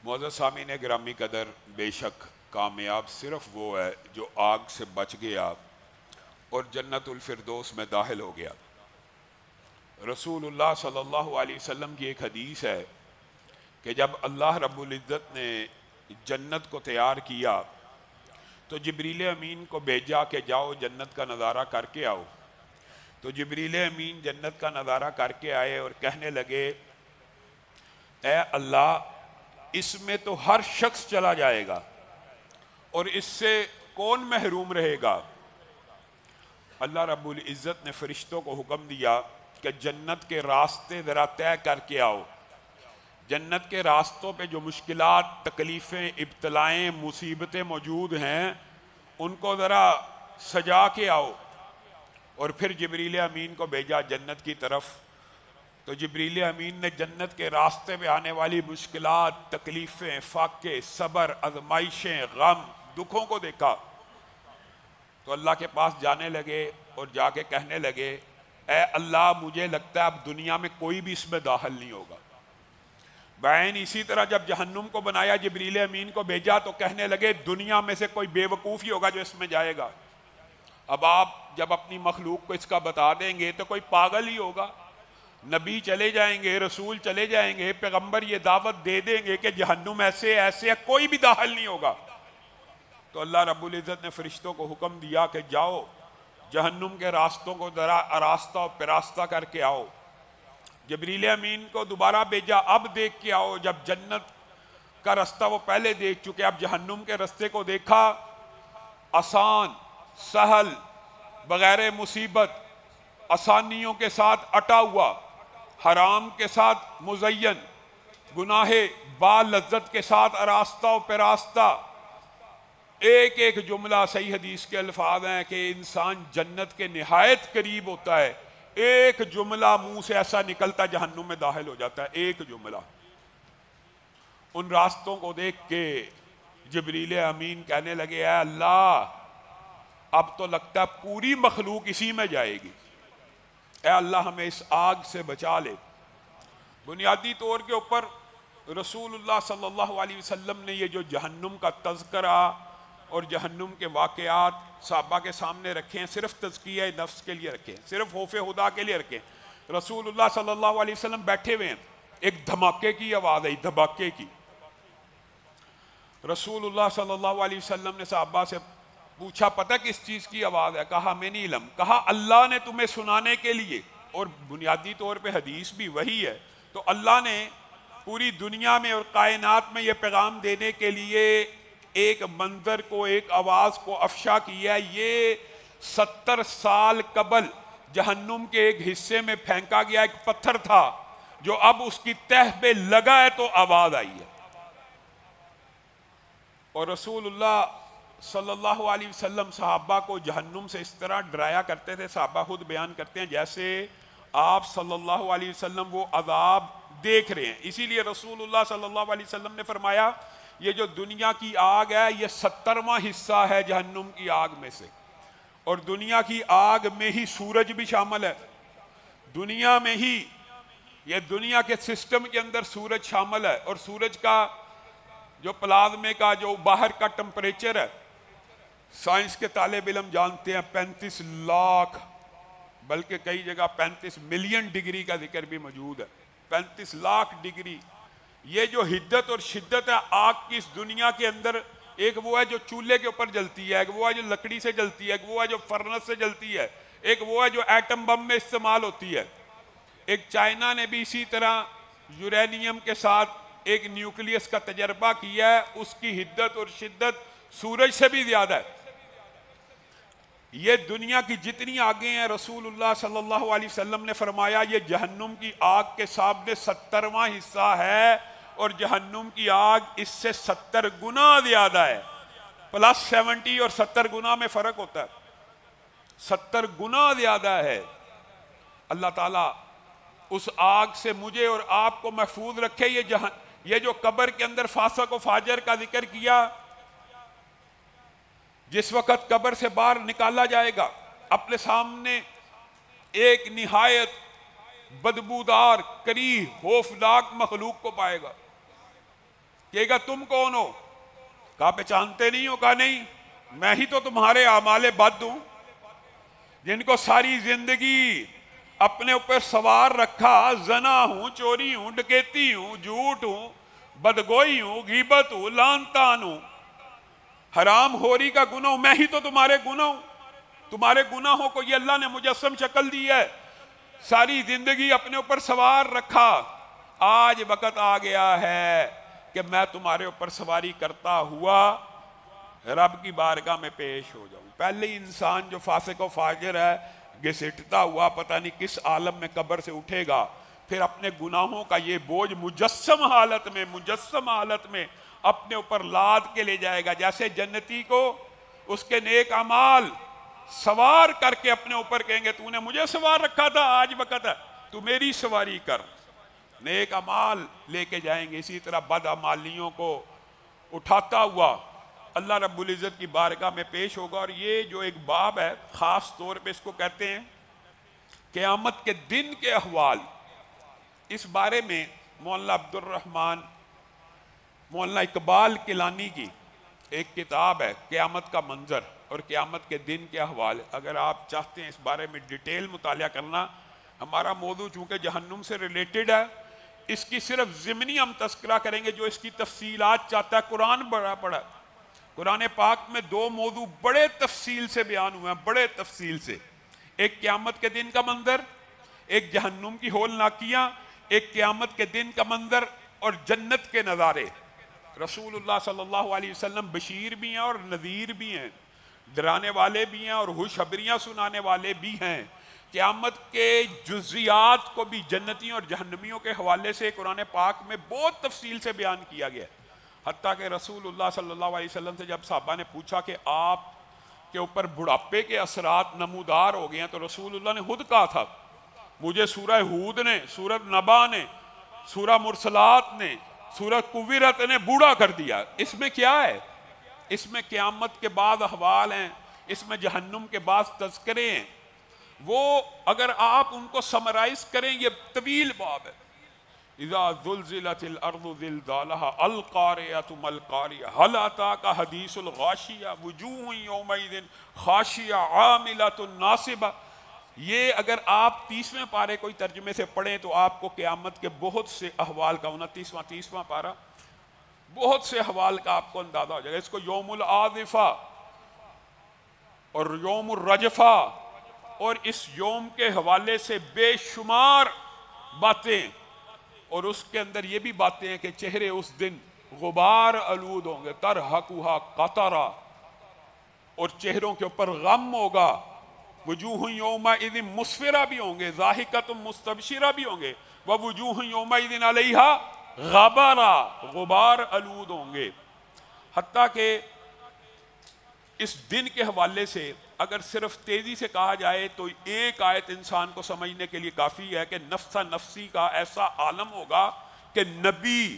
معزز سامعین گرامی قدر، بے شک کامیاب صرف وہ ہے جو آگ سے بچ گیا اور جنت الفردوس میں داخل ہو گیا۔ رسول اللہ صلی اللہ علیہ وسلم کی ایک حدیث ہے کہ جب اللہ رب العزت نے جنت کو تیار کیا تو جبریل امین کو بھیجا کہ جاؤ جنت کا نظارہ کر کے آؤ۔ تو جبریل امین جنت کا نظارہ کر کے آئے اور کہنے لگے، اے اللہ، اس میں تو ہر شخص چلا جائے گا اور اس سے کون محروم رہے گا؟ اللہ رب العزت نے فرشتوں کو حکم دیا کہ جنت کے راستے ذرا طے کر کے آؤ۔ جنت کے راستوں پہ جو مشکلات، تکلیفیں، ابتلائیں، مصیبتیں موجود ہیں ان کو ذرا سجا کے آؤ۔ اور پھر جبریل امین کو بھیجا جنت کی طرف۔ تو جبریل امین نے جنت کے راستے پہ آنے والی مشکلات، تکلیفیں، فاقے، صبر، آزمائشیں، غم، دکھوں کو دیکھا تو اللہ کے پاس جانے لگے اور جا کے کہنے لگے، اے اللہ، مجھے لگتا ہے اب دنیا میں کوئی بھی اس میں داخل نہیں ہوگا۔ بعین اسی طرح جب جہنم کو بنایا، جبریل امین کو بھیجا تو کہنے لگے دنیا میں سے کوئی بے وقوف ہی ہوگا جو اس میں جائے گا۔ اب آپ جب اپنی مخلوق کو اس کا بتا دیں گے تو کوئی پاگل ہی ہوگا۔ نبی چلے جائیں گے، رسول چلے جائیں گے، پیغمبر یہ دعوت دے دیں گے کہ جہنم ایسے ایسے ہے، کوئی بھی داخل نہیں ہوگا۔ تو اللہ رب العزت نے فرشتوں کو حکم دیا کہ جاؤ جہنم کے راستوں کو ذرا آراستہ و پراستہ کر کے آؤ۔ جبریل امین کو دوبارہ بھیجا، اب دیکھ کے آؤ۔ جب جنت کا رستہ وہ پہلے دیکھ چکے، اب جہنم کے رستے کو دیکھا، آسان، سہل، بغیر مصیبت، آسانیوں کے ساتھ اٹا ہوا، حرام کے ساتھ مزین، گناہ با لذت کے ساتھ آراستہ و پراستہ۔ ایک ایک جملہ صحیح حدیث کے الفاظ ہیں کہ انسان جنت کے نہایت قریب ہوتا ہے، ایک جملہ منہ سے ایسا نکلتا جہنم میں داخل ہو جاتا ہے، ایک جملہ۔ ان راستوں کو دیکھ کے جبریل امین کہنے لگے، اے اللہ، اب تو لگتا ہے پوری مخلوق اسی میں جائے گی، اے اللہ ہمیں اس آگ سے بچا لے۔ بنیادی طور کے اوپر رسول اللہ صلی اللہ علیہ وسلم نے یہ جو جہنم کا تذکرہ اور جہنم کے واقعات صحابہ کے سامنے رکھے ہیں، صرف تزکیہ نفس کے لیے رکھے ہیں، صرف خوف خدا کے لیے رکھے ہیں۔ رسول اللہ صلی اللہ علیہ وسلم بیٹھے ہوئے ہیں، ایک دھماکے کی آواز آئی، دھماکے کی۔ رسول اللہ صلی اللہ علیہ وسلم نے صحابہ سے پوچھا، پتہ کس چیز کی آواز ہے؟ کہا ہمیں نہیں علم۔ کہا اللہ نے تمہیں سنانے کے لیے، اور بنیادی طور پہ حدیث بھی وہی ہے، تو اللہ نے پوری دنیا میں اور کائنات میں یہ پیغام دینے کے لیے ایک منظر کو، ایک آواز کو افشا کیا ہے۔ یہ 70 سال قبل جہنم کے ایک حصے میں پھینکا گیا ایک پتھر تھا جو اب اس کی تہ پہ لگا ہے تو آواز آئی ہے۔ اور رسول اللہ صلی اللہ علیہ وسلم صحابہ کو جہنم سے اس طرح ڈرایا کرتے تھے، صحابہ خود بیان کرتے ہیں جیسے آپ صلی اللہ علیہ وسلم وہ عذاب دیکھ رہے ہیں۔ اسی لیے رسول اللہ صلی اللہ علیہ وسلم نے فرمایا، یہ جو دنیا کی آگ ہے یہ 70واں حصہ ہے جہنم کی آگ میں سے، اور دنیا کی آگ میں ہی سورج بھی شامل ہے۔ دنیا میں ہی، یہ دنیا کے سسٹم کے اندر سورج شامل ہے، اور سورج کا جو پلازمے کا جو باہر کا ٹمپریچر ہے، سائنس کے طالب علم جانتے ہیں 35 لاکھ، بلکہ کئی جگہ 35 ملین ڈگری کا ذکر بھی موجود ہے، 35 لاکھ ڈگری۔ یہ جو حدت اور شدت ہے آگ کی اس دنیا کے اندر، ایک وہ ہے جو چولہے کے اوپر جلتی ہے، ایک وہ ہے جو لکڑی سے جلتی ہے، ایک وہ ہے جو فرنس سے جلتی ہے، ایک وہ ہے جو ایٹم بم میں استعمال ہوتی ہے۔ ایک چائنا نے بھی اسی طرح یورینیم کے ساتھ ایک نیوکلیس کا تجربہ کیا ہے، اس کی حدت اور شدت سورج سے بھی زیادہ ہے۔ یہ دنیا کی جتنی آگیں ہیں، رسول اللہ صلی اللہ علیہ وسلم نے فرمایا یہ جہنم کی آگ کے سامنے 70واں حصہ ہے، اور جہنم کی آگ اس سے 70 گنا زیادہ ہے۔ پلس 70 اور 70 گنا میں فرق ہوتا ہے، 70 گنا زیادہ ہے۔ اللہ تعالیٰ اس آگ سے مجھے اور آپ کو محفوظ رکھے۔ یہ جو قبر کے اندر فاسق و فاجر کا ذکر کیا، جس وقت قبر سے باہر نکالا جائے گا، اپنے سامنے ایک نہایت بدبودار، کریہ، خوفناک مخلوق کو پائے گا۔ کہے گا تم کون ہو؟ کہا پہچانتے نہیں ہو؟ کہا نہیں، میں ہی تو تمہارے اعمال بد ہوں، جن کو ساری زندگی اپنے اوپر سوار رکھا، زنا ہوں، چوری ہوں، ڈکیتی ہوں، جھوٹ ہوں، بدگوئی ہوں، غیبت ہوں، لعن طعن ہوں، حرام خوری کا گناہ ہوں، میں ہی تو تمہارے گناہ ہوں۔ تمہارے گناہوں کو یہ اللہ نے مجسم شکل دی ہے، ساری زندگی اپنے اوپر سوار رکھا، آج وقت آ گیا ہے کہ میں تمہارے اوپر سواری کرتا ہوا رب کی بارگاہ میں پیش ہو جاؤں۔ پہلے ہی انسان جو فاسق و فاجر ہے، گھسٹتا ہوا پتہ نہیں کس عالم میں قبر سے اٹھے گا، پھر اپنے گناہوں کا یہ بوجھ مجسم حالت میں اپنے اوپر لاد کے لے جائے گا، جیسے جنتی کو اس کے نیک اعمال سوار کر کے اپنے اوپر کہیں گے تو نے مجھے سوار رکھا تھا، آج وقت ہے تو میری سواری کر، نیک اعمال لے کے جائیں گے۔ اسی طرح بد اعمالیوں کو اٹھاتا ہوا اللہ رب العزت کی بارگاہ میں پیش ہوگا۔ اور یہ جو ایک باب ہے، خاص طور پہ اس کو کہتے ہیں قیامت کے دن کے احوال۔ اس بارے میں مولانا عبد الرحمن، مولانا اقبال کیلانی کی ایک کتاب ہے قیامت کا منظر اور قیامت کے دن کے احوال۔ اگر آپ چاہتے ہیں اس بارے میں ڈیٹیل مطالعہ کرنا، ہمارا موضوع چونکہ جہنم سے ریلیٹڈ ہے، اس کی صرف ضمنی ہم تذکرہ کریں گے۔ جو اس کی تفصیلات چاہتا ہے، قرآن بڑا پڑا، قرآن پاک میں دو موضوع بڑے تفصیل سے بیان ہوئے ہیں، بڑے تفصیل سے، ایک قیامت کے دن کا منظر، ایک جہنم کی ہولناکیاں، ایک قیامت کے دن کا منظر اور جنت کے نظارے۔ رسول اللہ صلی اللہ علیہ وسلم بشیر بھی ہیں اور نذیر بھی ہیں، ڈرانے والے بھی ہیں اور خوشخبریاں سنانے والے بھی ہیں۔ قیامت کے جزیات کو بھی جنتیوں اور جہنمیوں کے حوالے سے قرآن پاک میں بہت تفصیل سے بیان کیا گیا ہے۔ حتیٰ کہ رسول اللہ صلی اللہ علیہ وسلم سے جب صحابہ نے پوچھا کہ آپ کے اوپر بڑھاپے کے اثرات نمودار ہو گئے ہیں، تو رسول اللہ نے خود کہا تھا مجھے سورہ ہود نے، سورہ نبا نے، سورہ مرسلات نے، سورہ کویرت نے بوڑھا کر دیا۔ اس میں کیا ہے؟ اس میں قیامت کے بعد احوال ہیں، اس میں جہنم کے بعد تذکرے ہیں۔ وہ اگر آپ ان کو سمرائز کریں، یہ طویل باب ہے۔ اذا زلزلت الارض زلزالها القارعۃ ما القارعۃ هل اتاک حدیث الغاشیہ وجوہ یومئذ خاشعہ عاملۃ ناصبہ۔ یہ اگر آپ 30ویں پارے کوئی ترجمے سے پڑھیں تو آپ کو قیامت کے بہت سے احوال کا، 29واں 30واں پارہ، بہت سے احوال کا آپ کو اندازہ ہو جائے گا۔ اس کو یوم العاصفہ اور یوم الرجفہ اور اس یوم کے حوالے سے بے شمار باتیں، اور اس کے اندر یہ بھی باتیں ہیں کہ چہرے اس دن غبار آلود ہوں گے، ترہقھا قطرہ، اور چہروں کے اوپر غم ہوگا۔ وجوہ یومئذ مسفرہ بھی ہوں گے، ضاحکۃ مستبشرہ بھی ہوں گے، ووجوہ یومئذ علیہا غبرہ، غبار آلود ہوں گے۔ حتیٰ کہ اس دن کے حوالے سے اگر صرف تیزی سے کہا جائے تو ایک آیت انسان کو سمجھنے کے لیے کافی ہے کہ نفس نفسی کا ایسا عالم ہوگا کہ نبی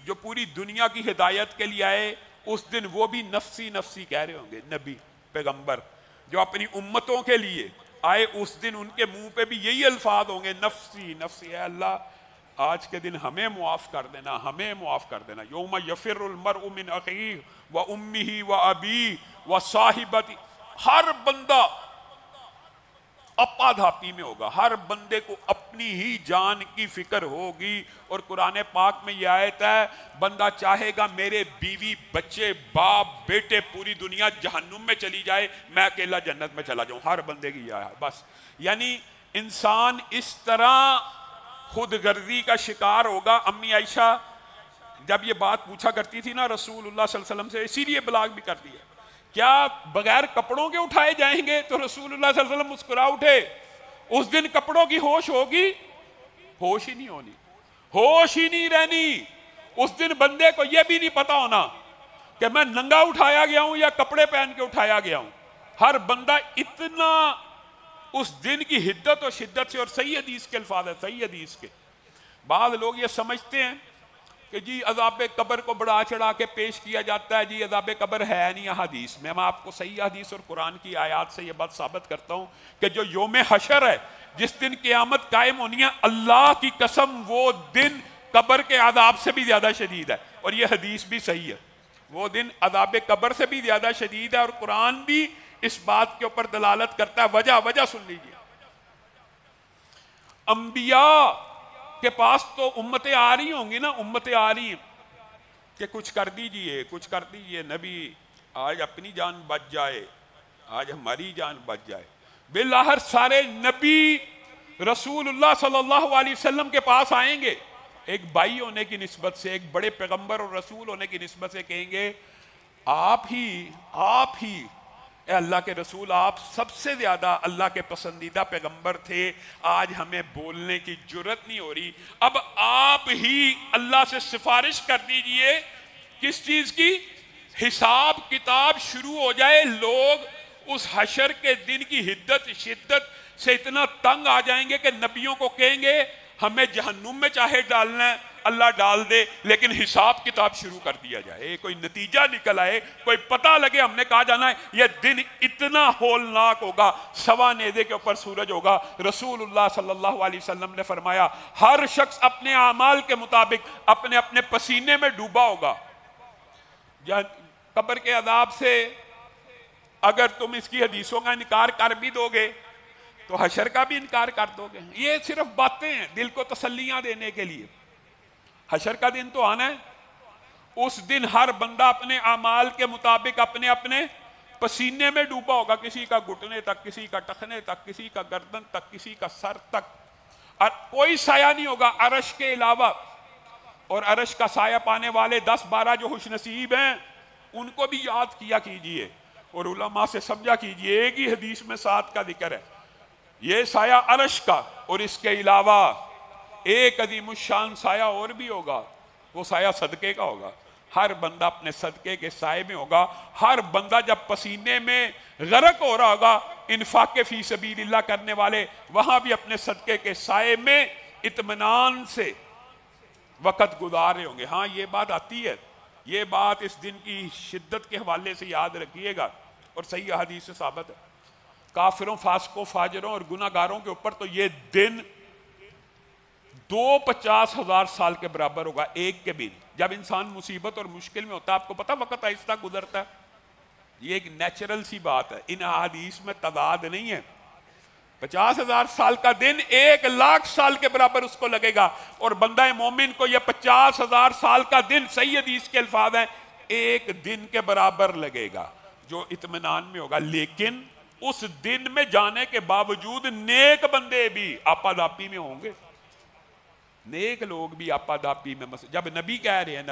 جو پوری دنیا کی ہدایت کے لیے آئے، اس دن وہ بھی نفسی نفسی کہہ رہے ہوں گے۔ نبی پیغمبر جو اپنی امتوں کے لیے آئے، اس دن ان کے منہ پہ بھی یہی الفاظ ہوں گے، نفسی نفسی، اے اللہ آج کے دن ہمیں معاف کر دینا، ہمیں معاف کر دینا۔ یوم یفر المرء من اخیہ وامہ وابیہ وصاحبتہ، ہر بندہ اپا دھاپی میں ہوگا، ہر بندے کو اپنی ہی جان کی فکر ہوگی۔ اور قرآن پاک میں یہ آیت ہے، بندہ چاہے گا میرے بیوی بچے باپ بیٹے پوری دنیا جہنم میں چلی جائے، میں اکیلا جنت میں چلا جاؤں، ہر بندے کی یہ ہے بس۔ یعنی انسان اس طرح خود غرضی کا شکار ہوگا۔ امی عائشہ جب یہ بات پوچھا کرتی تھی نا رسول اللہ صلی اللہ علیہ وسلم سے، اسی لیے بلاغ بھی کرتی ہے، کیا بغیر کپڑوں کے اٹھائے جائیں گے؟ تو رسول اللہ صلی اللہ علیہ وسلم مسکرا اٹھے، اس دن کپڑوں کی ہوش ہوگی؟ ہوش ہی نہیں ہونی، ہوش ہی نہیں رہنی۔ اس دن بندے کو یہ بھی نہیں پتا ہونا کہ میں ننگا اٹھایا گیا ہوں یا کپڑے پہن کے اٹھایا گیا ہوں۔ ہر بندہ اتنا اس دن کی حدت اور شدت سے، اور صحیح حدیث کے الفاظ ہے، صحیح حدیث کے، بعض لوگ یہ سمجھتے ہیں کہ جی عذاب قبر کو بڑھا چڑھا کے پیش کیا جاتا ہے، جی عذاب قبر ہے نہیں حدیث میں۔ میں آپ کو صحیح حدیث اور قرآن کی آیات سے یہ بات ثابت کرتا ہوں کہ جو یوم حشر ہے، جس دن قیامت قائم ہونی ہے، اللہ کی قسم وہ دن قبر کے عذاب سے بھی زیادہ شدید ہے، اور یہ حدیث بھی صحیح ہے۔ وہ دن عذاب قبر سے بھی زیادہ شدید ہے، اور قرآن بھی اس بات کے اوپر دلالت کرتا ہے۔ وجہ سن لیجیے، انبیاء کے پاس تو امتیں آ رہی ہوں گی نا، امتیں آ رہی ہیں کہ کچھ کر دیجئے، کچھ کر دیجئے، نبی آج اپنی جان بچ جائے، آج ہماری جان بچ جائے۔ بالآخر سارے نبی رسول اللہ صلی اللہ علیہ وسلم کے پاس آئیں گے، ایک بھائی ہونے کی نسبت سے، ایک بڑے پیغمبر اور رسول ہونے کی نسبت سے کہیں گے آپ ہی اے اللہ کے رسول، آپ سب سے زیادہ اللہ کے پسندیدہ پیغمبر تھے، آج ہمیں بولنے کی جرت نہیں ہو رہی، اب آپ ہی اللہ سے سفارش کر دیجئے۔ کس چیز کی؟ حساب کتاب شروع ہو جائے، لوگ اس حشر کے دن کی شدت سے اتنا تنگ آ جائیں گے کہ نبیوں کو کہیں گے ہمیں جہنم میں چاہے ڈالنا ہے اللہ ڈال دے، لیکن حساب کتاب شروع کر دیا جائے، کوئی نتیجہ نکل آئے، کوئی پتہ لگے ہم نے کہا جانا ہے۔ یہ دن اتنا ہولناک ہوگا، سوا نیزے کے اوپر سورج ہوگا۔ رسول اللہ صلی اللہ علیہ وسلم نے فرمایا ہر شخص اپنے اعمال کے مطابق اپنے اپنے پسینے میں ڈوبا ہوگا۔ قبر کے عذاب سے اگر تم اس کی حدیثوں کا انکار کر بھی دو گے تو حشر کا بھی انکار کر دو گے۔ یہ صرف باتیں ہیں دل کو تسلیاں دینے کے لیے۔ حشر کا دن تو آنا ہے، اس دن ہر بندہ اپنے اعمال کے مطابق اپنے اپنے پسینے میں ڈوبا ہوگا، کسی کا گھٹنے تک، کسی کا ٹخنے تک، کسی کا گردن تک، کسی کا سر تک، اور کوئی سایہ نہیں ہوگا عرش کے علاوہ۔ اور عرش کا سایہ پانے والے 10-12 جو خوش نصیب ہیں ان کو بھی یاد کیا کیجئے اور علماء سے سمجھا کیجئے۔ ایک ہی حدیث میں 7 کا ذکر ہے، یہ سایہ عرش کا، اور اس کے علاوہ ایک عظیم الشان سایہ اور بھی ہوگا، وہ سایہ صدقے کا ہوگا۔ ہر بندہ اپنے صدقے کے سائے میں ہوگا، ہر بندہ جب پسینے میں غرق ہو رہا ہوگا، انفاق فی سبیل اللہ کرنے والے وہاں بھی اپنے صدقے کے سائے میں اطمینان سے وقت گزارے ہوں گے۔ ہاں یہ بات آتی ہے، یہ بات اس دن کی شدت کے حوالے سے یاد رکھیے گا، اور صحیح حدیث سے ثابت ہے۔ کافروں، فاسقوں، فاجروں اور گناہ گاروں کے اوپر تو یہ دن 50,000 سال کے برابر ہوگا، ایک کے بھی۔ جب انسان مصیبت اور مشکل میں ہوتا ہے، آپ کو پتہ وقت آہستہ گزرتا ہے، یہ ایک نیچرل سی بات ہے، ان احادیث میں تضاد نہیں ہے۔ 50,000 سال کا دن 1,00,000 سال کے برابر اس کو لگے گا، اور بندہ مومن کو یہ 50,000 سال کا دن، صحیح حدیث کے الفاظ ہیں، ایک دن کے برابر لگے گا جو اطمینان میں ہوگا۔ لیکن اس دن میں جانے کے باوجود نیک بندے بھی آپا داپی میں ہوں گے، نیک لوگ بھی آپا داپی میں۔ جب نبی کہہ رہے ہیں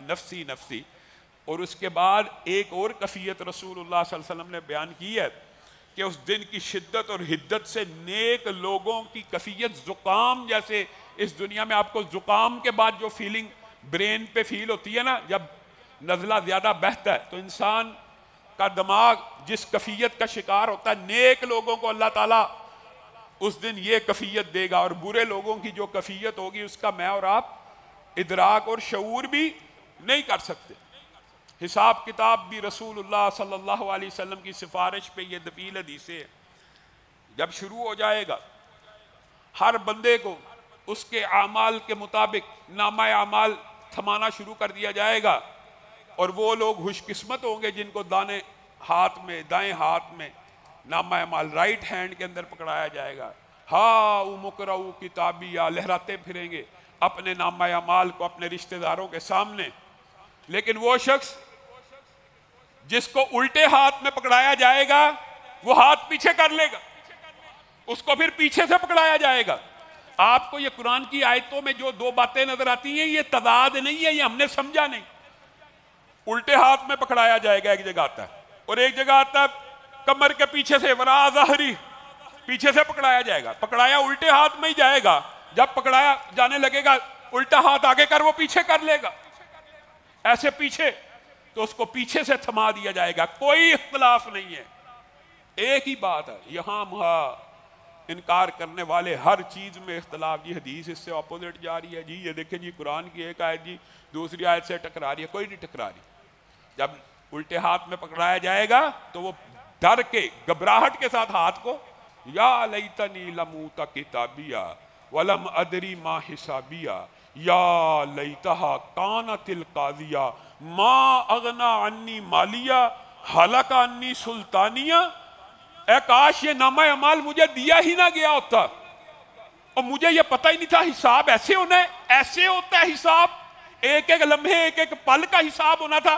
نفسی نفسی، اور اس کے بعد ایک اور کیفیت رسول اللہ صلی اللہ علیہ وسلم نے بیان کی ہے کہ اس دن کی شدت اور حدت سے نیک لوگوں کی کیفیت زکام جیسے، اس دنیا میں آپ کو زکام کے بعد جو فیلنگ برین پہ فیل ہوتی ہے نا، جب نزلہ زیادہ بہتا ہے تو انسان کا دماغ جس کیفیت کا شکار ہوتا ہے، نیک لوگوں کو اللہ تعالیٰ اس دن یہ کیفیت دے گا، اور برے لوگوں کی جو کیفیت ہوگی اس کا میں اور آپ ادراک اور شعور بھی نہیں کر سکتے۔ حساب کتاب بھی رسول اللہ صلی اللہ علیہ وسلم کی سفارش پہ یہ دفیل حدیثیں جب شروع ہو جائے گا، ہر بندے کو اس کے اعمال کے مطابق نامہ اعمال تھمانا شروع کر دیا جائے گا، اور وہ لوگ خوش قسمت ہوں گے جن کو دائیں ہاتھ میں نامہ اعمال رائٹ ہینڈ کے اندر پکڑایا جائے گا۔ ہاں مقرؤ کتابیہ، لہراتے پھریں گے اپنے نامہ اعمال کو اپنے رشتہ داروں کے سامنے۔ لیکن وہ شخص جس کو الٹے ہاتھ میں پکڑایا جائے گا وہ ہاتھ پیچھے کر لے گا، اس کو پھر پیچھے سے پکڑایا جائے گا۔ آپ کو یہ قرآن کی آیتوں میں جو 2 باتیں نظر آتی ہیں یہ تضاد نہیں ہے، یہ ہم نے سمجھا نہیں۔ الٹے ہاتھ میں پکڑایا جائے گا ایک جگہ آتا ہے، اور ایک جگہ آتا ہے کمر کے پیچھے سے وراء ظہری، پیچھے سے پکڑایا جائے گا۔ پکڑایا الٹے ہاتھ میں ہی جائے گا، جب پکڑایا جانے لگے گا الٹا ہاتھ آگے کر وہ پیچھے کر لے گا، ایسے پیچھے، تو اس کو پیچھے سے تھما دیا جائے گا۔ کوئی اختلاف نہیں ہے، ایک ہی بات ہے۔ یہاں وہاں انکار کرنے والے ہر چیز میں اختلاف، جی حدیث اس سے اپوزٹ جا رہی ہے، جی یہ دیکھیں جی قرآن کی ایک آیت جی دوسری آیت سے ٹکرا رہی ہے، کوئی نہیں ٹکرا رہی۔ جب الٹے ہاتھ میں پکڑایا جائے گا تو وہ ڈر کے گھبراہٹ کے ساتھ ہاتھ کو، یا لیتنی لموت کتابیہ ولم ادری ما حسابیہ، یا لیتہا کانت القاضیہ ما اغنا عنی مالیہ ہلک عنی سلطانیہ، اے کاش یہ نامہ اعمال مجھے دیا ہی نہ گیا ہوتا، اور مجھے یہ پتہ ہی نہیں تھا حساب ایسے ہونا ہے، ایسے ہوتا ہے حساب، ایک ایک لمحے ایک ایک پل کا حساب ہونا تھا۔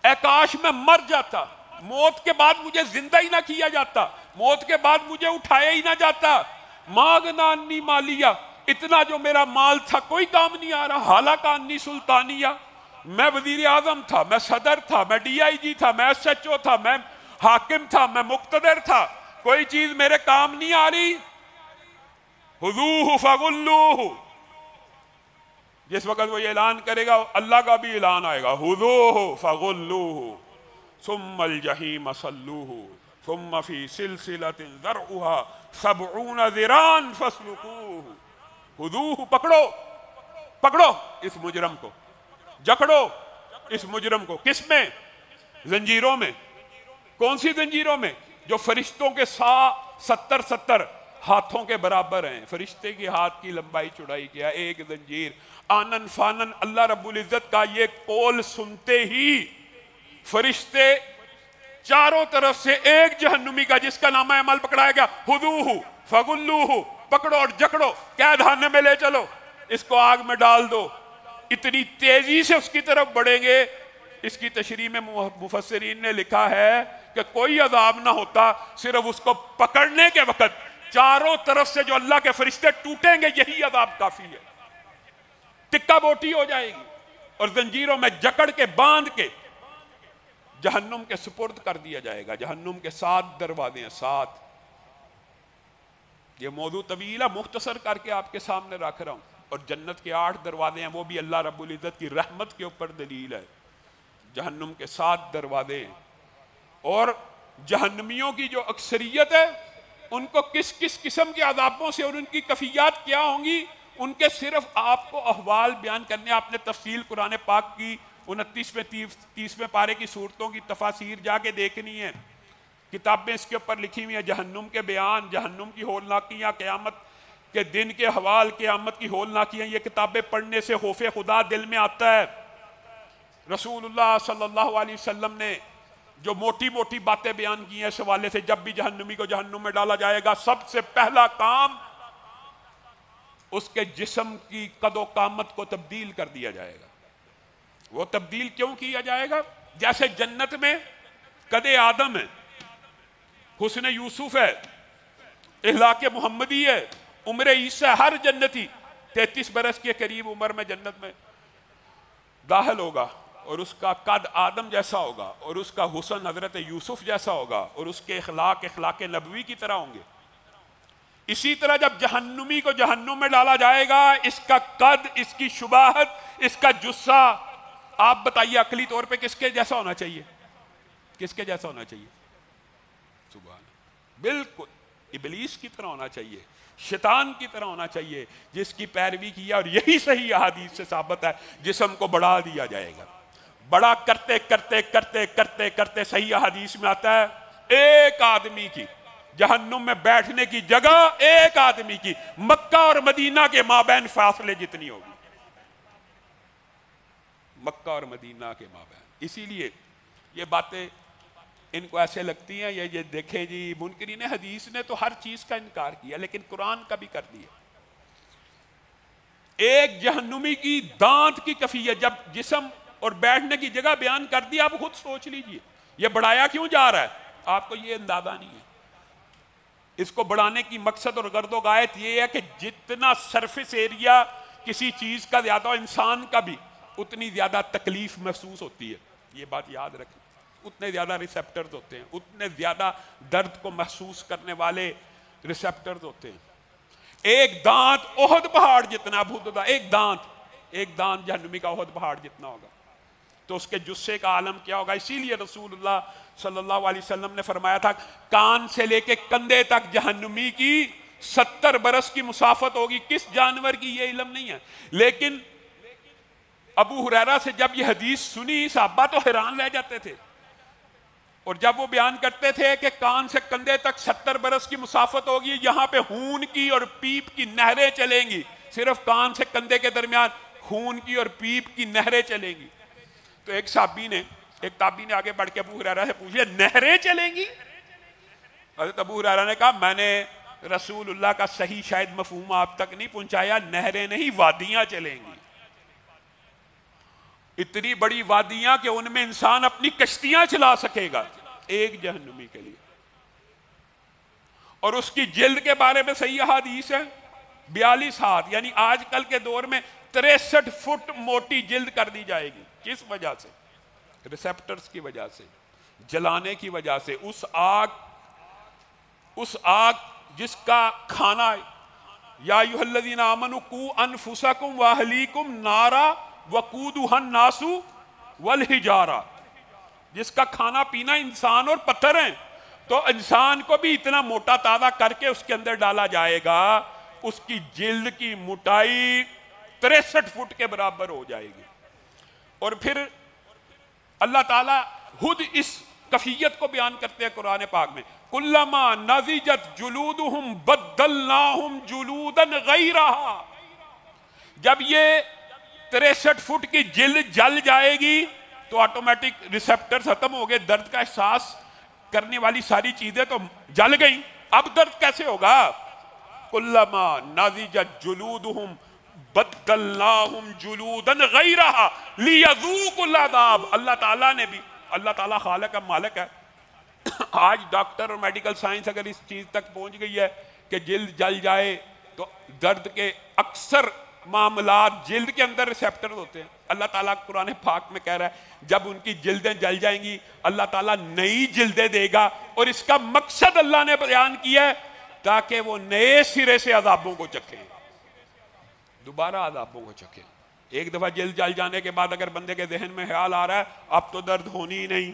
اے کاش میں مر جاتا، موت کے بعد مجھے زندہ ہی نہ کیا جاتا، موت کے بعد مجھے اٹھایا ہی نہ جاتا۔ ماغنا انی مالیہ، اتنا جو میرا مال تھا کوئی کام نہیں آ رہا۔ ہلاک انی سلطانیہ، میں وزیر اعظم تھا، میں صدر تھا، میں ڈی آئی جی تھا، میں ایس ایچ او تھا، میں حاکم تھا، میں مقتدر تھا، کوئی چیز میرے کام نہیں آ رہی۔ خذوہ فغلوہ، جس وقت وہ یہ اعلان کرے گا اللہ کا بھی اعلان آئے گا، خذوہ فغلوہ ثم الجحیم صلوہ ثم فی سلسلۃ ذرعہا 70 ذراعا فاسلکوہ۔ خذوہ، پکڑو، پکڑو اس مجرم کو، جکڑو اس مجرم کو۔ کس میں؟ زنجیروں میں۔ کون سی زنجیروں میں؟ جو فرشتوں کے 70 ہاتھوں کے برابر ہیں۔ فرشتے کے ہاتھ کی لمبائی چوڑائی کیا؟ ایک زنجیر۔ آنن فانن اللہ رب العزت کا یہ قول سنتے ہی فرشتے چاروں طرف سے ایک جہنمی کا جس کا نامہ عمل پکڑایا گیا، خذوہ فغلوہ، پکڑو اور جکڑو، قید خانے میں لے چلو، اس کو آگ میں ڈال دو۔ اتنی تیزی سے اس کی طرف بڑھیں گے۔ اس کی تشریح میں مفسرین نے لکھا ہے کہ کوئی عذاب نہ ہوتا، صرف اس کو پکڑنے کے وقت چاروں طرف سے جو اللہ کے فرشتے ٹوٹیں گے، یہی عذاب کافی ہے۔ ٹکا بوٹی ہو جائے گی اور زنجیروں میں جکڑ کے باندھ کے جہنم کے سپرد کر دیا جائے گا۔ جہنم کے 7 دروازے ہیں، 7۔ یہ موضوع طویل ہے، مختصر کر کے آپ کے سامنے رکھ رہا ہوں۔ اور جنت کے 8 دروازے ہیں، وہ بھی اللہ رب العزت کی رحمت کے اوپر دلیل ہے۔ جہنم کے 7 دروازے ہیں، اور جہنمیوں کی جو اکثریت ہے ان کو کس کس قسم کے عذابوں سے اور ان کی کیفیات کیا ہوں گی، ان کے صرف آپ کو احوال بیان کرنے۔ آپ نے تفصیل قرآن پاک کی 29ویں 30ویں پارے کی صورتوں کی تفاسیر جا کے دیکھنی ہے، کتابیں اس کے اوپر لکھی ہوئی ہیں۔ جہنم کے بیان، جہنم کی ہولناکیاں، قیامت کے دن کے حوال، قیامت کی ہولناکیاں، یہ کتابیں پڑھنے سے خوف خدا دل میں آتا ہے۔ رسول اللہ صلی اللہ علیہ وسلم نے جو موٹی موٹی باتیں بیان کی ہیں اس حوالے سے، جب بھی جہنمی کو جہنم میں ڈالا جائے گا، سب سے پہلا کام اس کے جسم کی قد و قامت کو تبدیل کر دیا جائے گا۔ وہ تبدیل کیوں کیا جائے گا؟ جیسے جنت میں قد آدم ہے، حسن یوسف ہے، اخلاق محمدی ہے، عمر عیسیٰ، ہر جنتی 33 برس کے قریب عمر میں جنت میں داخل ہوگا، اور اس کا قد آدم جیسا ہوگا، اور اس کا حسن حضرت یوسف جیسا ہوگا، اور اس کے اخلاق نبوی کی طرح ہوں گے۔ اسی طرح جب جہنمی کو جہنم میں ڈالا جائے گا، اس کا قد، اس کی شباہت، اس کا جثہ، آپ بتائیے عقلی طور پہ کس کے جیسا ہونا چاہیے؟ کس کے جیسا ہونا چاہیے؟ سبحان اللہ، بالکل ابلیس کی طرح ہونا چاہیے، شیطان کی طرح ہونا چاہیے، جس کی پیروی کیا، اور یہی صحیح احادیث سے ثابت ہے۔ جسم کو بڑھا دیا جائے گا، بڑا کرتے کرتے کرتے کرتے کرتے صحیح احادیث میں آتا ہے ایک آدمی کی جہنم میں بیٹھنے کی جگہ، ایک آدمی کی مکہ اور مدینہ کے مابین فاصلے جتنی ہوگی، مکہ اور مدینہ کے مابین۔ اسی لیے یہ باتیں ان کو ایسے لگتی ہیں، یہ دیکھیں جی منکرین حدیث نے تو ہر چیز کا انکار کیا، لیکن قرآن کا بھی کر دیا۔ ایک جہنمی کی دانت کی کیفیت، جب جسم اور بیٹھنے کی جگہ بیان کر دی، آپ خود سوچ لیجئے یہ بڑھایا کیوں جا رہا ہے؟ آپ کو یہ اندازہ نہیں ہے۔ اس کو بڑھانے کی مقصد اور غرض و غایت یہ ہے کہ جتنا سرفیس ایریا کسی چیز کا زیادہ، انسان کا بھی اتنی زیادہ تکلیف محسوس ہوتی ہے، یہ بات یاد رکھیں۔ اتنے زیادہ ریسیپٹرز ہوتے ہیں، اتنے زیادہ درد کو محسوس کرنے والے ریسیپٹرز ہوتے ہیں۔ ایک دانت احد پہاڑ جتنا، ایک دانت جہنمی کا احد پہاڑ جتنا ہوگا، تو اس کے جثے کا عالم کیا ہوگا۔ اسی لیے رسول اللہ صلی اللہ علیہ وسلم نے فرمایا تھا کان سے لے کے کندھے تک جہنمی کی 70 برس کی مسافت ہوگی۔ کس جانور کی یہ علم نہیں ہے، لیکن ابو ہریرہ سے جب یہ حدیث سنی صحابہ تو حیران رہ جاتے تھے، اور جب وہ بیان کرتے تھے کہ کان سے کندھے تک 70 برس کی مسافت ہوگی، یہاں پہ خون کی اور پیپ کی نہریں چلیں گی، صرف کان سے کندھے کے درمیان خون کی اور پیپ کی نہریں چلیں گی. تو ایک تابعی نے آگے بڑھ کے ابو ہریرہ سے پوچھا نہریں چلیں گی؟ حضرت ابو ہریرہ نے کہا میں نے رسول اللہ کا صحیح شاید مفہوم آپ تک نہیں پہنچایا، نہریں نہیں وادیاں چلیں گی. اتنی بڑی وادیاں کہ ان میں انسان اپنی کشتیاں چلا سکے گا ایک جہنمی کے لیے. اور اس کی جلد کے بارے میں صحیح حدیث ہے 42 ہاتھ، یعنی آج کل کے دور میں 63 فٹ موٹی جلد کر دی جائے گی. کس وجہ سے؟ ریسپٹرز کی وجہ سے، جلانے کی وجہ سے. اس آگ جس کا کھانا یا ایھا الذین آمنوا قوا انفسکم واہلیکم نارا وقودھا الناس والحجارہ، جس کا کھانا پینا انسان اور پتھر ہیں، تو انسان کو بھی اتنا موٹا تازہ کر کے اس کے اندر ڈالا جائے گا، اس کی جلد کی موٹائی 63 فٹ کے برابر ہو جائے گی. اور پھر اللہ تعالیٰ خود اس کیفیت کو بیان کرتے ہیں قرآن پاک میں، کلما نضجت جلودہم بدلناہم جلودا غیرہا. جب یہ 63 فٹ کی جلد جل جائے گی تو آٹومیٹک ریسپٹر ختم ہو گئے، درد کا احساس کرنے والی ساری چیزیں تو جل گئیں، اب درد کیسے ہوگا؟ کلما نضجت جلودہم بدلناہم جلودا غیرہا لیذوقوا العذاب. اللہ تعالیٰ نے بھی، اللہ تعالیٰ خالق ہے مالک ہے. آج ڈاکٹر اور میڈیکل سائنس اگر اس چیز تک پہنچ گئی ہے کہ جلد جل جائے تو درد کے اکثر معاملات جلد کے اندر ریسپٹر ہوتے ہیں. اللہ تعالیٰ قرآن پاک میں کہہ رہا ہے جب ان کی جلدیں جل جائیں گی اللہ تعالیٰ نئی جلدیں دے گا، اور اس کا مقصد اللہ نے بیان کیا ہے تاکہ وہ نئے سرے سے عذابوں کو چکھیں، دوبارہ عذابوں کو چکھیں. ایک دفعہ جلد جل جانے کے بعد اگر بندے کے ذہن میں خیال آ رہا ہے اب تو درد ہونی ہی نہیں،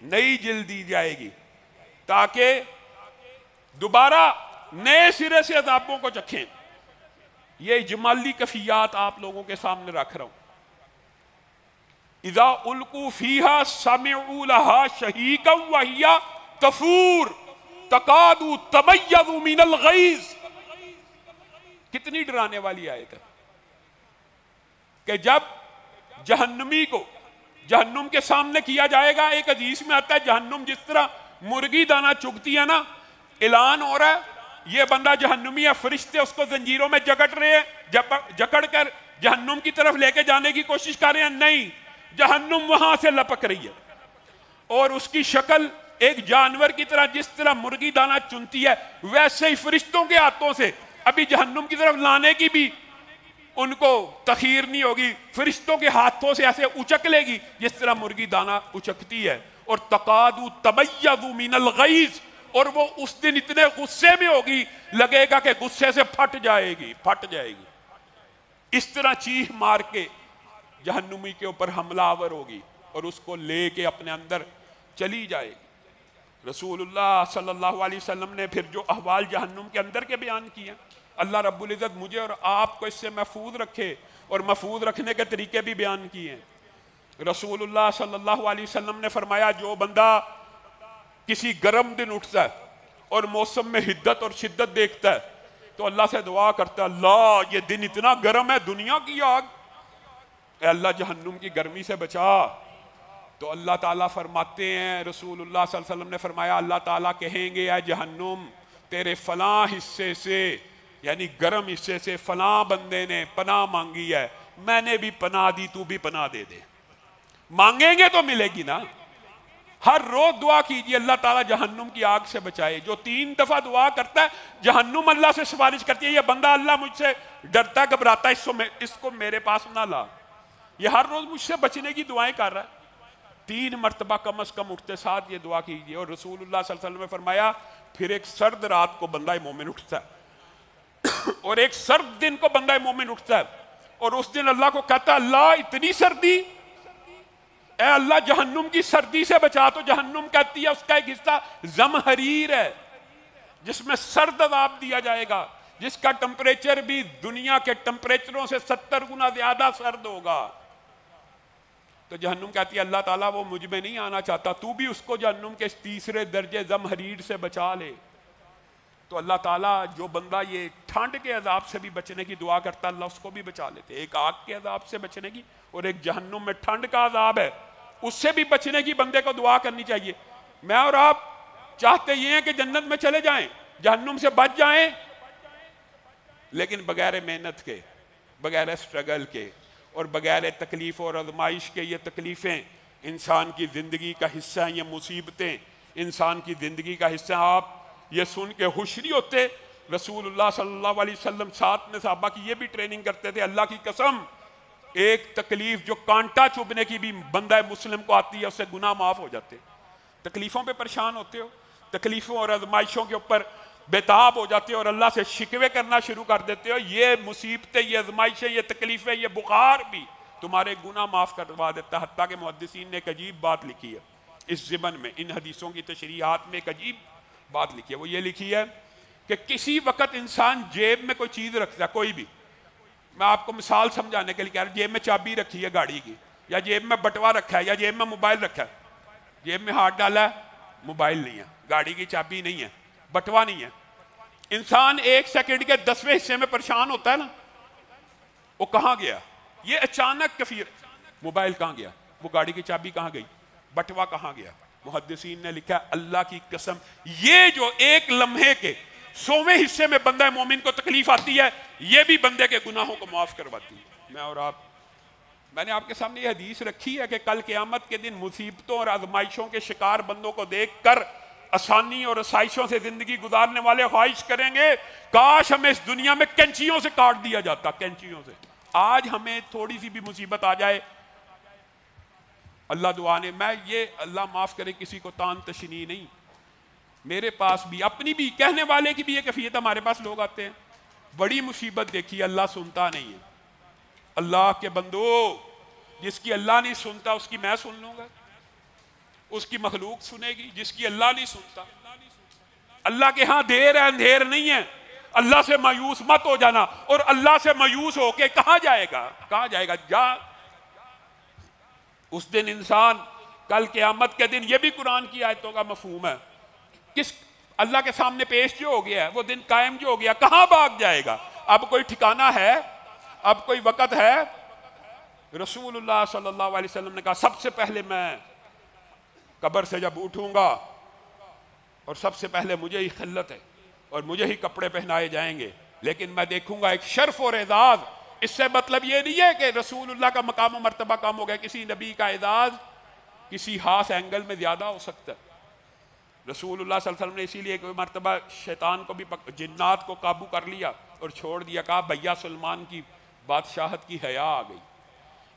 نئی جلد دی جائے گی تاکہ دوبارہ نئے سرے سے عذابوں کو چکھیں. یہ اجمالی کیفیات آپ لوگوں کے سامنے رکھ رہا ہوں. اذا القوا فیہا سمعوا لہا شہیقا وہی تفور تکاد تمیز من الغیظ. کتنی ڈرانے والی آیت ہے کہ جب جہنمی کو جہنم کے سامنے کیا جائے گا. ایک حدیث میں آتا ہے جہنم جس طرح مرغی دانہ چگتی ہے نا، اعلان ہو رہا ہے یہ بندہ جہنمی ہے، فرشتے اس کو زنجیروں میں جکڑ رہے ہیں، جکڑ کر جہنم کی طرف لے کے جانے کی کوشش کر رہے ہیں. نہیں، جہنم وہاں سے لپک رہی ہے اور اس کی شکل ایک جانور کی طرح، جس طرح مرغی دانہ چنتی ہے ویسے ہی فرشتوں کے ہاتھوں سے ابھی جہنم کی طرف لانے کی بھی ان کو تخیر نہیں ہوگی، فرشتوں کے ہاتھوں سے ایسے اچک لے گی جس طرح مرغی دانہ اچکتی ہے. اور تقاد تمیز من الغیظ، اور وہ اس دن اتنے غصے میں ہوگی لگے گا کہ غصے سے پھٹ جائے گی. اس طرح چیخ مار کے جہنمی کے اوپر حملہ آور ہوگی اور اس کو لے کے اپنے اندر چلی جائے گی. رسول اللہ صلی اللہ علیہ وسلم نے پھر جو احوال جہنم کے اندر کے بیان کیے، اللہ رب العزت مجھے اور آپ کو اس سے محفوظ رکھے اور محفوظ رکھنے کے طریقے بھی بیان کیے. رسول اللہ صلی اللہ علیہ وسلم نے فرمایا جو بندہ کسی گرم دن اٹھتا ہے اور موسم میں حدت اور شدت دیکھتا ہے تو اللہ سے دعا کرتا ہے اللہ یہ دن اتنا گرم ہے، دنیا کی آگ، اے اللہ جہنم کی گرمی سے بچا. تو اللہ تعالیٰ فرماتے ہیں، رسول اللہ صلی اللہ علیہ وسلم نے فرمایا اللہ تعالیٰ کہیں گے اے جہنم تیرے فلاں حصے سے، یعنی گرم حصے سے فلاں بندے نے پناہ مانگی ہے، میں نے بھی پناہ دی، تو بھی پناہ دے دے. مانگیں گے تو ملے گی نا. ہر روز دعا کیجیے اللہ تعالیٰ جہنم کی آگ سے بچائے. جو 3 دفعہ دعا کرتا ہے جہنم اللہ سے سفارش کرتی ہے یہ بندہ اللہ مجھ سے ڈرتا ہے گھبراتا ہے، اس کو میرے پاس نہ لا. یہ ہر روز مجھ سے بچنے کی دعائیں کر رہا ہے. 3 مرتبہ کم از کم اٹھتے ساتھ یہ دعا کیجیے. اور رسول اللہ صلی اللہ علیہ وسلم نے فرمایا پھر ایک سرد رات کو بندہ مومن اٹھتا ہے اور ایک سرد دن کو بندہ مومن اٹھتا ہے اور اس دن اللہ کو کہتا ہے اللہ اتنی سردی، اے اللہ جہنم کی سردی سے بچا. تو جہنم کہتی ہے اس کا ایک حصہ زمہریر ہے جس میں سرد عذاب دیا جائے گا، جس کا ٹمپریچر بھی دنیا کے ٹمپریچروں سے 70 گنا زیادہ سرد ہوگا. تو جہنم کہتی ہے اللہ تعالیٰ وہ مجھ میں نہیں آنا چاہتا، تو بھی اس کو جہنم کے 3 درجے زمہریر سے بچا لے. تو اللہ تعالیٰ جو بندہ یہ ٹھنڈ کے عذاب سے بھی بچنے کی دعا کرتا اللہ اس کو بھی بچا لیتے. ایک آگ کے عذاب سے بچنے کی اور ایک جہنم میں ٹھنڈ کا عذاب ہے, اس سے بھی بچنے کی بندے کو دعا کرنی چاہیے. میں اور آپ چاہتے یہ ہیں کہ جنت میں چلے جائیں, جہنم سے بچ جائیں, لیکن بغیر محنت کے, بغیر سٹرگل کے اور بغیر تکلیف اور آزمائش کے. یہ تکلیفیں انسان کی زندگی کا حصہ ہیں, یہ مصیبتیں انسان کی زندگی کا حصہ ہیں. آپ یہ سن کے خوش نہیں ہوتے؟ رسول اللہ صلی اللہ علیہ وسلم ساتھ میں صحابہ کی یہ بھی ٹریننگ کرتے تھے, اللہ کی قسم ایک تکلیف جو کانٹا چبھنے کی بھی بندہ مسلم کو آتی ہے اس سے گناہ معاف ہو جاتے. تکلیفوں پہ پریشان ہوتے ہو, تکلیفوں اور آزمائشوں کے اوپر بےتاب ہو جاتے ہو اور اللہ سے شکوے کرنا شروع کر دیتے ہو, یہ مصیبتیں, یہ آزمائشیں, یہ تکلیفیں, یہ بخار بھی تمہارے گناہ معاف کروا دیتا. حتیٰ کہ محدثین نے ایک عجیب بات لکھی ہے اس ضمن میں, ان حدیثوں کی تشریحات میں ایک عجیب بات لکھی ہے. وہ یہ لکھی ہے کہ کسی وقت انسان جیب میں کوئی چیز رکھتا ہے, کوئی بھی, میں آپ کو مثال سمجھانے کے لیے کہہ رہا ہوں, جیب میں چابی رکھی ہے گاڑی کی, یا جیب میں بٹوا رکھا ہے, یا جیب میں موبائل رکھا ہے. جیب میں ہاتھ ڈالا ہے, موبائل نہیں ہے, گاڑی کی چابی نہیں ہے, بٹوا نہیں ہے. انسان ایک سیکنڈ کے 10ویں حصے میں پریشان ہوتا ہے نا, وہ کہاں گیا, یہ اچانک کفیر, موبائل کہاں گیا, وہ گاڑی کی چابی کہاں گئی, بٹوا کہاں گیا. محدثین نے لکھا اللہ کی قسم یہ جو ایک لمحے کے 100ویں حصے میں بندہ مومن کو تکلیف آتی ہے, یہ بھی بندے کے گناہوں کو معاف کرواتی ہے. میں نے آپ کے سامنے یہ حدیث رکھی ہے کہ کل قیامت کے دن مصیبتوں اور آزمائشوں کے شکار بندوں کو دیکھ کر آسانی اور آسائشوں سے زندگی گزارنے والے خواہش کریں گے کاش ہمیں اس دنیا میں کینچیوں سے کاٹ دیا جاتا, کینچیوں سے. آج ہمیں تھوڑی سی بھی مصیبت آ جائے, اللہ دعا نے, میں یہ اللہ معاف کرے کسی کو تان تشنی نہیں, میرے پاس بھی اپنی بھی کہنے والے کی بھی یہ کیفیت, ہمارے پاس لوگ آتے ہیں بڑی مصیبت دیکھی, اللہ سنتا نہیں ہے. اللہ کے بندو, جس کی اللہ نہیں سنتا اس کی میں سن لوں گا, اس کی مخلوق سنے گی. جس کی اللہ نہیں سنتا, اللہ کے ہاں دیر ہے اندھیر نہیں ہے. اللہ سے مایوس مت ہو جانا, اور اللہ سے مایوس ہو کے کہاں جائے گا, کہاں جائے گا, جا اس دن انسان, کل قیامت کے دن, یہ بھی قرآن کی آیتوں کا مفہوم ہے, کس اللہ کے سامنے پیش جو ہو گیا ہے, وہ دن قائم جو ہو گیا, کہاں بھاگ جائے گا. اب کوئی ٹھکانہ ہے, اب کوئی وقت ہے. رسول اللہ صلی اللہ علیہ وسلم نے کہا سب سے پہلے میں قبر سے جب اٹھوں گا اور سب سے پہلے مجھے ہی خلت ہے اور مجھے ہی کپڑے پہنائے جائیں گے, لیکن میں دیکھوں گا ایک شرف اور اعزاز. اس سے مطلب یہ نہیں ہے کہ رسول اللہ کا مقام و مرتبہ کم ہو گیا, کسی نبی کا اعزاز کسی خاص اینگل میں زیادہ ہو سکتا ہے. رسول اللہ صلی اللہ علیہ وسلم نے اسی لیے ایک مرتبہ شیطان کو بھی جنات کو قابو کر لیا اور چھوڑ دیا, کہا بھیا سلمان کی بادشاہت کی حیا آ گئی.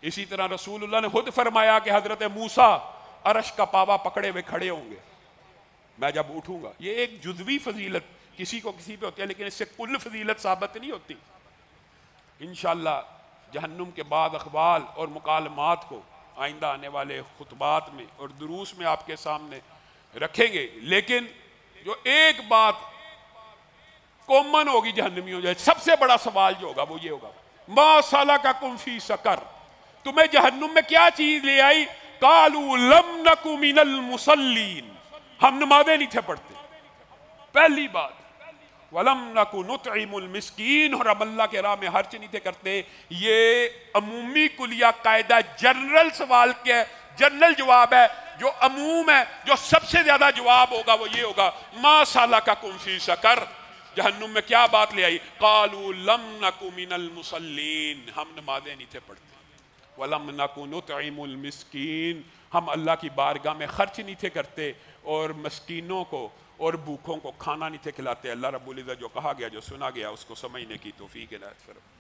اسی طرح رسول اللہ نے خود فرمایا کہ حضرت موسیٰ عرش کا پاوا پکڑے ہوئے کھڑے ہوں گے میں جب اٹھوں گا. یہ ایک جزوی فضیلت کسی کو کسی پہ ہوتی ہے, لیکن اس سے کل فضیلت ثابت نہیں ہوتی. انشاءاللہ جہنم کے بعد اقوال اور مکالمات کو آئندہ آنے والے خطبات میں اور دروس میں آپ کے سامنے رکھیں گے, لیکن جو ایک بات کامن ہوگی جہنمیوں جائے, سب سے بڑا سوال جو ہوگا وہ یہ ہوگا ما سلککم فی سقر, تمہیں جہنم میں کیا چیز لے آئی. قالوا لم نک من المصلین, ہم نمازیں نہیں تھے پڑھتے, پہلی بات. وَلَمْ نَكُ نُطْعِمُ الْمِسْكِينَ, اور ہم اللہ کے راہ میں خرچ نہیں تھے کرتے. یہ عمومی کلیہ قاعدہ جنرل سوال کے جنرل جواب ہے, جو عموم ہے, جو سب سے زیادہ جواب ہوگا وہ یہ ہوگا ما سلککم فی سقر, جہنم میں کیا بات لے آئی. قالوا لم نک من المصلین, ہم نمازیں نہیں تھے پڑھتے. وَلَمْ نَكُ نُطْعِمُ الْمِسْكِينَ, ہم اللہ کی بارگاہ میں خرچ نہیں تھے کرتے اور مسکینوں کو اور بھوکوں کو کھانا نہیں تھے کھلاتے. اللہ رب العزت جو کہا گیا جو سنا گیا اس کو سمجھنے کی توفیق عنایت فرمائے.